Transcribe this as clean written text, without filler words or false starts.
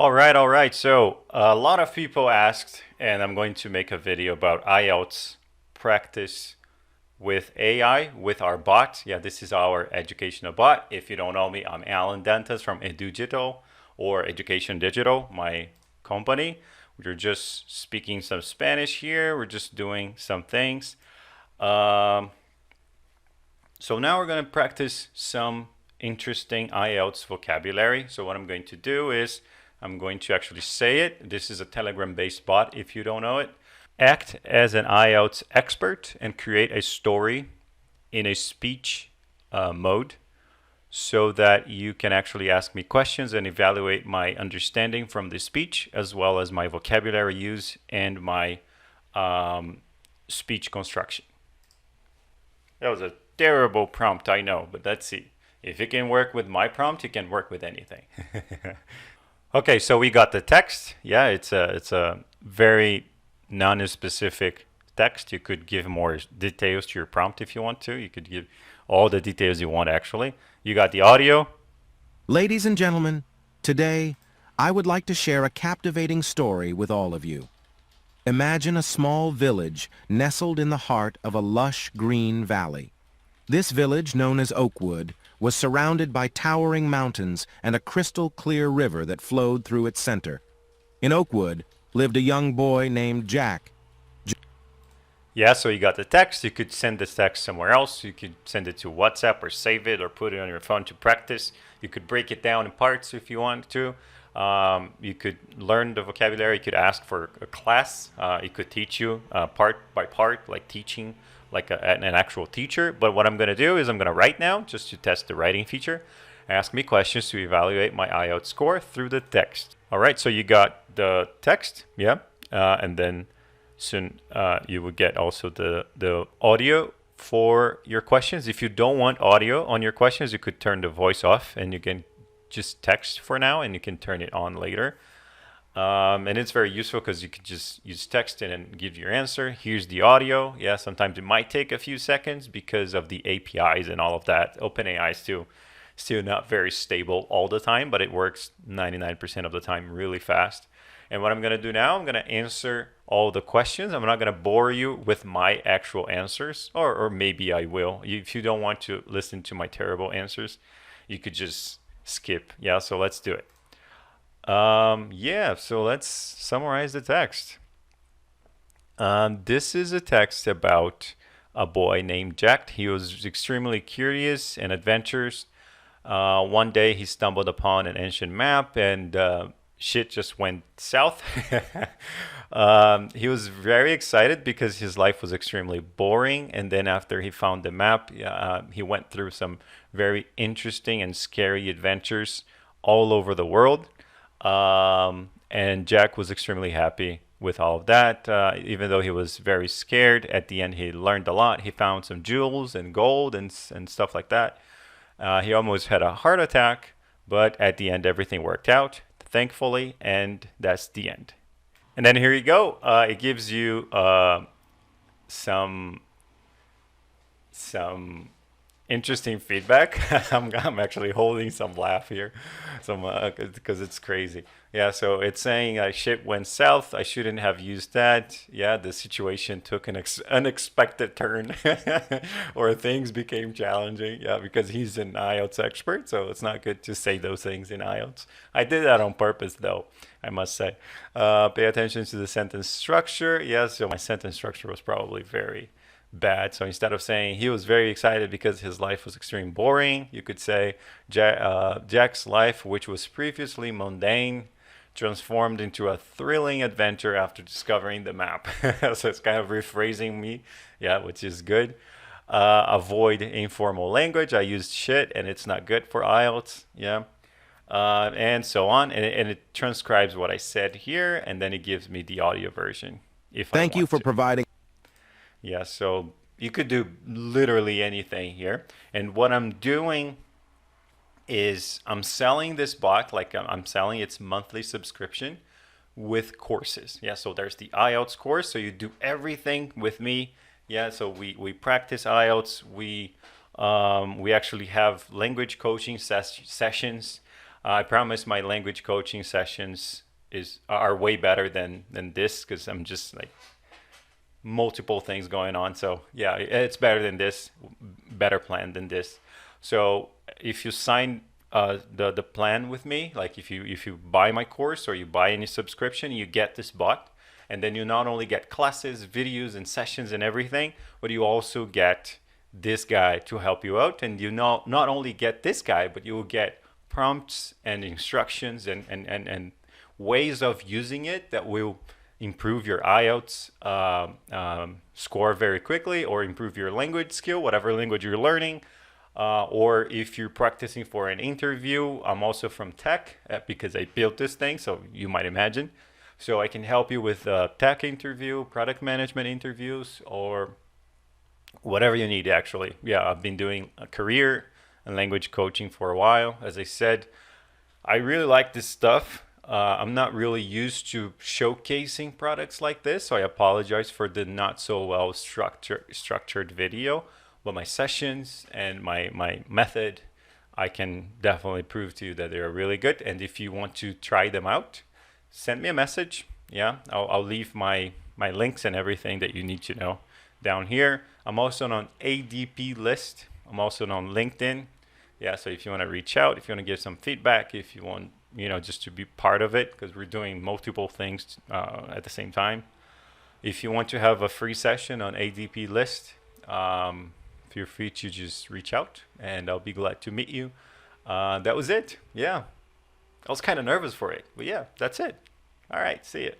All right. So a lot of people asked, and I'm going to make a video about IELTS practice with AI, with our bot. Yeah, this is our educational bot. If you don't know me, I'm Alan Dantas from EduDigital or Education Digital, my company. We're just speaking some Spanish here. We're just doing some things. Um, so now we're going to practice some interesting IELTS vocabulary. So what I'm going to do is I'm going to actually say it. This is a Telegram-based bot if you don't know it. Act as an IELTS expert and create a story in a speech mode so that you can actually ask me questions and evaluate my understanding from the speech as well as my vocabulary use and my speech construction. That was a terrible prompt, I know, but let's see. If it can work with my prompt, it can work with anything. Okay, so we got the text. Yeah, it's a very non-specific text. You could give more details to your prompt if you want to. You could give all the details you want, actually. You got the audio. Ladies and gentlemen, today I would like to share a captivating story with all of you. Imagine a small village nestled in the heart of a lush green valley. This village, known as Oakwood, was surrounded by towering mountains and a crystal-clear river that flowed through its center. In Oakwood lived a young boy named Jack. Yeah, so you got the text. You could send this text somewhere else. You could send it to WhatsApp or save it or put it on your phone to practice. You could break it down in parts if you want to. You could learn the vocabulary. You could ask for a class. It could teach you part by part, like teaching like an actual teacher. But what I'm going to do is I'm going to write now just to test the writing feature. Ask me questions to evaluate my IELTS score through the text. All right, so you got the text, yeah, and then soon you will get also the audio for your questions. If you don't want audio on your questions, you could turn the voice off and you can just text for now and you can turn it on later. And it's very useful because you can just use text and give your answer. Here's the audio. Yeah, sometimes it might take a few seconds because of the APIs and all of that. OpenAI is still not very stable all the time, but it works 99% of the time really fast. And what I'm going to do now, I'm going to answer all the questions. I'm not going to bore you with my actual answers, or maybe I will. If you don't want to listen to my terrible answers, you could just skip. Yeah, so let's do it. Yeah, so let's summarize the text. This is a text about a boy named Jack. He was extremely curious and adventurous. One day he stumbled upon an ancient map and shit just went south. He was very excited because his life was extremely boring. And then after he found the map, he went through some very interesting and scary adventures all over the world. And Jack was extremely happy with all of that. Even though he was very scared, at the end he learned a lot. He found some jewels and gold and stuff like that. He almost had a heart attack, but at the end everything worked out, thankfully, and that's the end. And then here you go. It gives you some interesting feedback. I'm actually holding some laugh here, because it's crazy. Yeah, so it's saying shit went south. I shouldn't have used that. Yeah, the situation took an unexpected turn, or things became challenging. Yeah, because he's an IELTS expert, so it's not good to say those things in IELTS. I did that on purpose, though, I must say. Pay attention to the sentence structure. Yeah, so my sentence structure was probably very bad. So instead of saying he was very excited because his life was extremely boring, you could say Jack's life, which was previously mundane, transformed into a thrilling adventure after discovering the map. So it's kind of rephrasing me, yeah, which is good. Avoid informal language. I used shit and it's not good for IELTS, yeah. And so on, and it transcribes what I said here, and then it gives me the audio version if I Thank you want for to. providing. Yeah, so you could do literally anything here. And what I'm doing is I'm selling this bot, like I'm selling its monthly subscription with courses. Yeah, so there's the IELTS course. So you do everything with me. Yeah, so we practice IELTS. We actually have language coaching sessions. I promise my language coaching sessions are way better than this, because I'm just like multiple things going on. So yeah, it's better than this, better plan than this. So if you sign the plan with me, like if you buy my course or you buy any subscription, you get this bot, and then you not only get classes, videos, and sessions and everything, but you also get this guy to help you out. And you not only get this guy, but you will get prompts and instructions and ways of using it that will improve your IELTS score very quickly, or improve your language skill, whatever language you're learning. Or if you're practicing for an interview, I'm also from tech because I built this thing, so you might imagine. So I can help you with tech interview, product management interviews, or whatever you need, actually. Yeah, I've been doing a career and language coaching for a while. As I said, I really like this stuff. I'm not really used to showcasing products like this, so I apologize for the not so well structured video. But my sessions and my method, I can definitely prove to you that they're really good. And if you want to try them out, send me a message. Yeah, I'll leave my links and everything that you need to know down here. I'm also on ADP list. I'm also on LinkedIn. Yeah, so if you want to reach out, if you want to give some feedback, if you want, just to be part of it, because we're doing multiple things at the same time. If you want to have a free session on ADP list, feel free to just reach out, and I'll be glad to meet you. That was it. Yeah, I was kind of nervous for it, but yeah, that's it. All right, see you.